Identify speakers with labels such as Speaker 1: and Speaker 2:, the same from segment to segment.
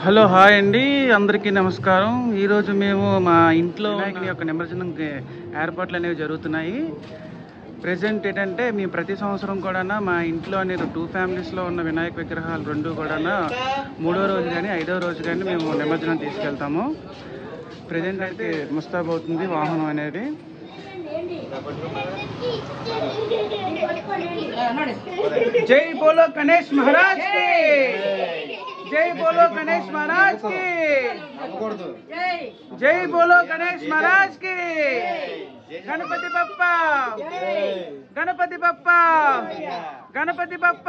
Speaker 1: Hello hi అండి, అందరికీ నమస్కారం. ఈరోజు మేము మా ఇంట్లో వినాయకుని యొక్క నిమజ్జనం ఏర్పాట్లు అనేవి జరుగుతున్నాయి. ప్రెజెంట్ ఏంటంటే మేము ప్రతి సంవత్సరం కూడా మా ఇంట్లో అనేది 2 ఫ్యామిలీస్లో ఉన్న వినాయక విగ్రహాలు రెండు కూడా 3వ రోజు కానీ 5వ రోజు కానీ మేము నిమజ్జనం తీసుకెళ్తాము. ప్రెజెంట్ అయితే ముస్తాబ్ అవుతుంది వాహనం అనేది. జై బోలో గణేష్ మహారాజ్ కి, జై బోలో గణేష్ మహారాజ్ కి, జై బోలో గణేష్ మహారాజ్ కి. గణపతి బప్ప, గణపతి బప్ప, గణపతి బప్ప,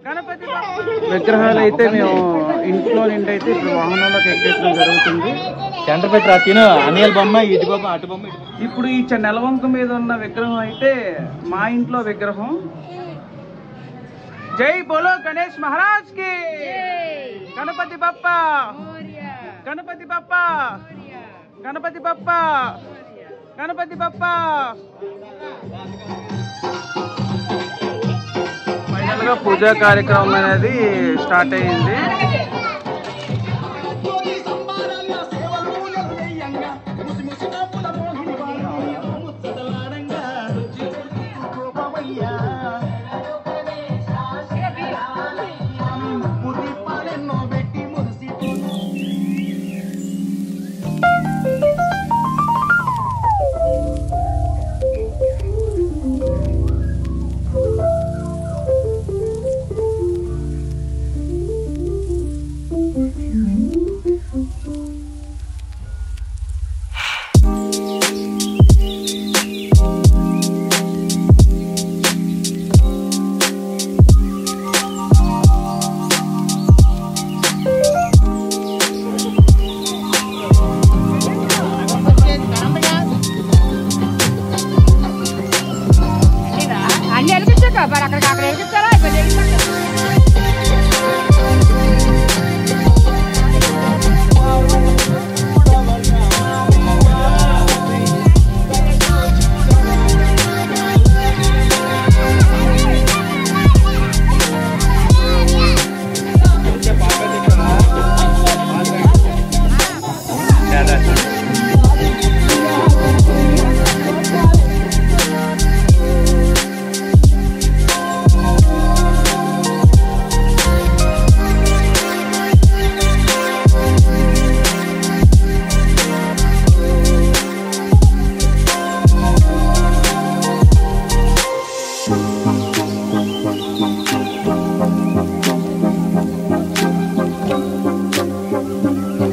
Speaker 1: గణపతి బప్ప. విగ్రహాలు అయితే మేము ఇంట్లో నుండి అయితే ఇప్పుడు వాహనంలోకి ఎక్కించడం జరుగుతుంది.
Speaker 2: సెంటర్ పెట్టి రాను అనిల్ బొమ్మ, ఇటు బొమ్మ, అటు బొమ్మ.
Speaker 1: ఇప్పుడు ఈ నెలవంక మీద ఉన్న విగ్రహం అయితే మా ఇంట్లో విగ్రహం. జై బోలో గణేష్ మహారాజ్ కి, గణపతి బప్ప, గణపతి బప్ప, గణపతి బప్ప, గణపతి బప్ప. ఫైనల్ గా పూజా కార్యక్రమం అనేది స్టార్ట్ అయ్యింది.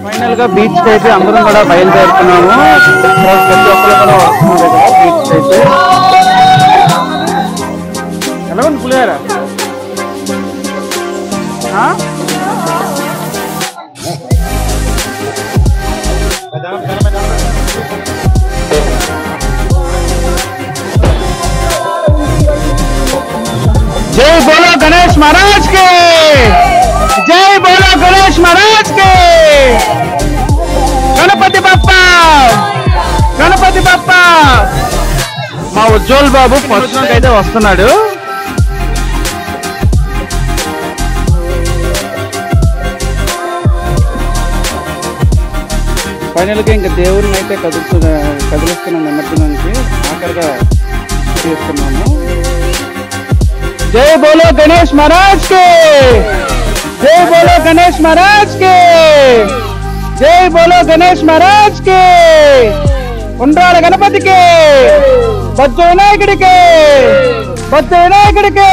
Speaker 1: ఫైనల్ గా బీచ్ కి అయితే అందరం కూడా బయలుదేరుతున్నాము. ప్రతి ఒక్కరు కూడా వస్తున్నారు కదా బీచ్ కి అయితే. ఎలా ఉంది పులిహార? జై బోలో గణేష్ మహారాజ్ కి, జై బోలో గణేష్ మహారాజ్ కి. గణపతి బప్ప, గణపతి బప్ప. మా ఉజ్వల్ బాబు ఫస్ట్ అయితే వస్తున్నాడు. ఫైనల్ గా ఇంకా దేవుడిని అయితే కదిలిస్తున్నాం నిమజ్జనానికి. ఆఖరిగా చేస్తున్నాము. జై బోలో గణేష్ మహారాజ్ కి, జై బోలో గణేష్ మహారాజ్ కి, జై బోలో గణేష్ మహారాజ్ కి. ఉండ్రాల గణపతికి, బొజ్జ వినాయకుడికి, బొజ్జ వినాయకుడికి.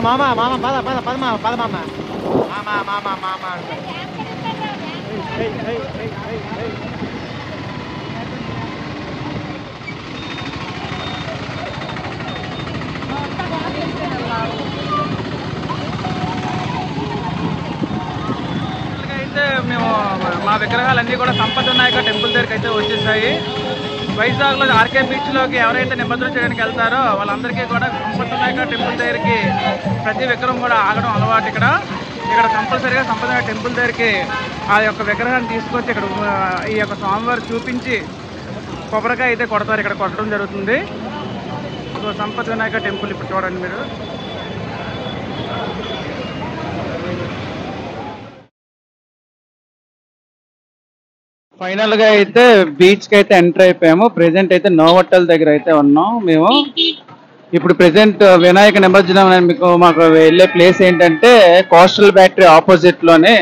Speaker 2: మామ మామ పద పద పద మామ పద మామ మామ మామ మామ. అయితే మేము మా విగ్రహాలన్నీ కూడా సంపద వినాయక టెంపుల్ దగ్గరికి అయితే వచ్చేసాయి.
Speaker 1: వైజాగ్లో ఆర్కే బీచ్లోకి ఎవరైతే నిమజ్జనం చేయడానికి వెళ్తారో వాళ్ళందరికీ కూడా సంపత్ వినాయక టెంపుల్ దగ్గరికి ప్రతి విగ్రహం కూడా ఆగడం అలవాటు. ఇక్కడ కంపల్సరీగా సంపత్ వినాయక టెంపుల్ దగ్గరికి ఆ యొక్క విగ్రహాన్ని తీసుకొచ్చి ఇక్కడ ఈ యొక్క స్వామివారు చూపించి కొబ్బరికాయ అయితే కొడతారు. ఇక్కడ కొట్టడం జరుగుతుంది. సో సంపత్ వినాయక టెంపుల్ ఇప్పుడు చూడండి మీరు. ఫైనల్ గా అయితే బీచ్ కి అయితే ఎంటర్ అయిపోయాము. ప్రెసెంట్ అయితే నోవోటల్ దగ్గర అయితే ఉన్నాం మేము. ఇప్పుడు ప్రెసెంట్ వినాయక నిమజ్జనం మాకు వెళ్ళే ప్లేస్ ఏంటంటే కోస్టల్ బ్యాటరీ ఆపోజిట్ లోనే,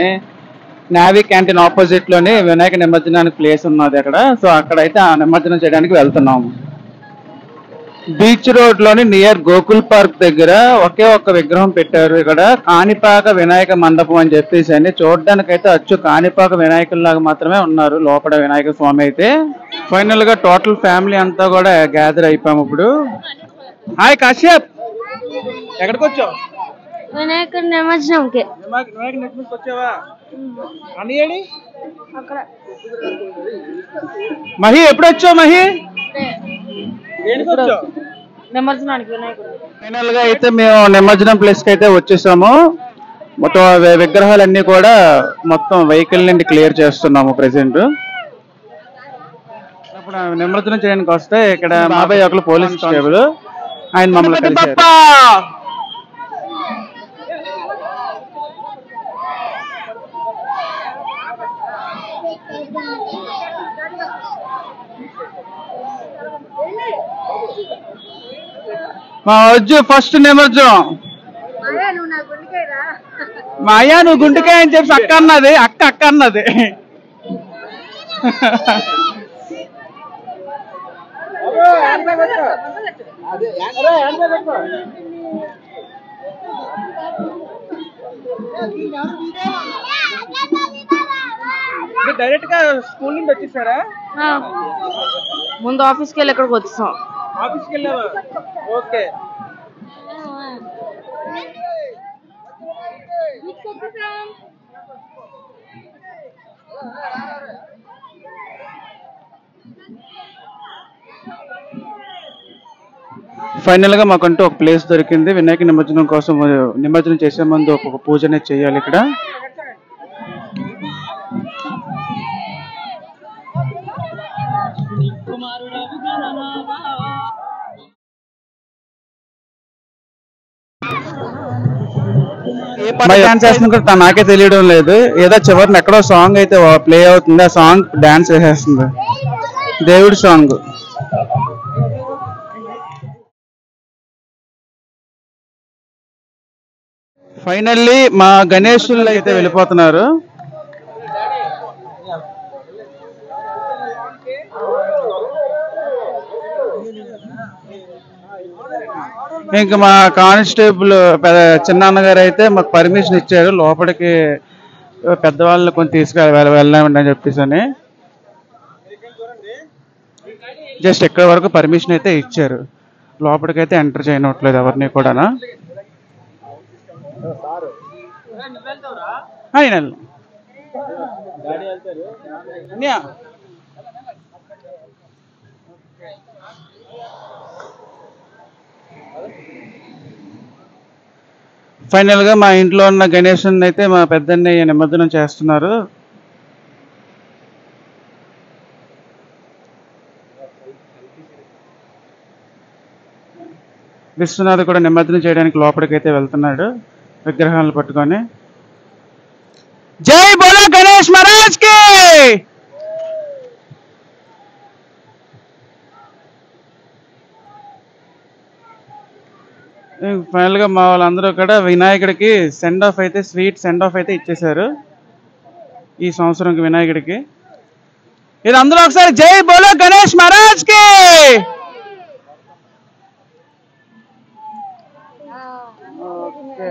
Speaker 1: నావీ క్యాంటీన్ ఆపోజిట్ లోనే వినాయక నిమజ్జనానికి ప్లేస్ ఉన్నది అక్కడ. సో అక్కడైతే ఆ నిమజ్జనం చేయడానికి వెళ్తున్నాము. బీచ్ రోడ్ లోని నియర్ గోకుల్ పార్క్ దగ్గర ఒకే ఒక్క విగ్రహం పెట్టారు. ఇక్కడ కాణిపాక వినాయక మండపం అని చెప్పేసి అని చూడడానికి అయితే అచ్చు కాణిపాక వినాయకుల్లాగా మాత్రమే ఉన్నారు లోపల వినాయక స్వామి అయితే. ఫైనల్ గా టోటల్ ఫ్యామిలీ అంతా కూడా గ్యాదర్ అయిపోయాము ఇప్పుడు. హాయ్ కాశ్యప్, ఎక్కడికి వచ్చావు?
Speaker 3: వినాయక నిమజ్జనంకి.
Speaker 1: వినాయక నిమజ్జనంకి వచ్చావా? అన్నయ్యడి మహి ఎప్పుడు వచ్చావు? మహి
Speaker 3: నిమజ్జనానికి వినాయకుడు.
Speaker 1: ఫైనల్ గా అయితే మేము నిమజ్జనం ప్లేస్ కి అయితే వచ్చేసాము. మొత్తం విగ్రహాలన్నీ కూడా మొత్తం వెహికల్ నుండి క్లియర్ చేస్తున్నాము ప్రెసెంట్. ఇప్పుడు నిమజ్జనం చేయడానికి వస్తే ఇక్కడ మాబై ఒకరు పోలీస్ కానిస్టేబుల్ ఆయన మమ్మల్ని కలిశారు. మా వజ్జు ఫస్ట్ నిమజ్జనం. మా అయ్యా నువ్వు గుండెకాయ అని చెప్పి అక్క అన్నది. అక్క అన్నది. డైరెక్ట్ గా స్కూల్ నుండి వచ్చేసారా?
Speaker 3: ముందు ఆఫీస్కి వెళ్ళి ఇక్కడికి వచ్చేసాం.
Speaker 1: ఆఫీస్కి వెళ్ళావా? ఓకే. ఫైనల్ గా మాకంటూ ఒక ప్లేస్ దొరికింది. వినాయక నిమజ్జనం కోసం నిమజ్జనం చేసే ముందు ఒక పూజనే చేయాలి ఇక్కడ. డాన్స్ చేస్తున్నా నాకే తెలియడం లేదు. ఏదో చివరిని ఎక్కడో సాంగ్ అయితే ప్లే అవుతుంది. ఆ సాంగ్ డాన్స్ వేసేస్తుంది, దేవుడి సాంగ్. ఫైనల్లీ మా గణేశులు అయితే వెళ్ళిపోతున్నారు. ఇంకా మా కానిస్టేబుల్ చిన్నాన్నగారు అయితే మాకు పర్మిషన్ ఇచ్చారు లోపలికి పెద్దవాళ్ళని కొంచెం వెళ్ళామండి అని చెప్పేసి అని. జస్ట్ ఎక్కడి వరకు పర్మిషన్ అయితే ఇచ్చారు, లోపలికైతే ఎంటర్ చేయనట్లేదు ఎవరిని కూడా. ఫైనల్ గా మా ఇంట్లో ఉన్న గణేశుని అయితే మా పెద్దన్నయ్య నిమజ్జనం చేస్తున్నారు. విశ్వనాథ్ కూడా నిమజ్జనం చేయడానికి లోపలికైతే వెళ్తున్నాడు విగ్రహాలను పట్టుకొని. జై బోలో గణేష్ మహారాజ్ కి. ఫైనల్ గా మా వాళ్ళందరూ కూడా వినాయకుడికి సెండ్ ఆఫ్ అయితే స్వీట్ సెండ్ ఆఫ్ అయితే ఇచ్చేసారు ఈ సంవత్సరంకి వినాయకుడికి. ఇది అందరూ ఒకసారి జై బోలో గణేష్ మహారాజ్ కి. ఓకే.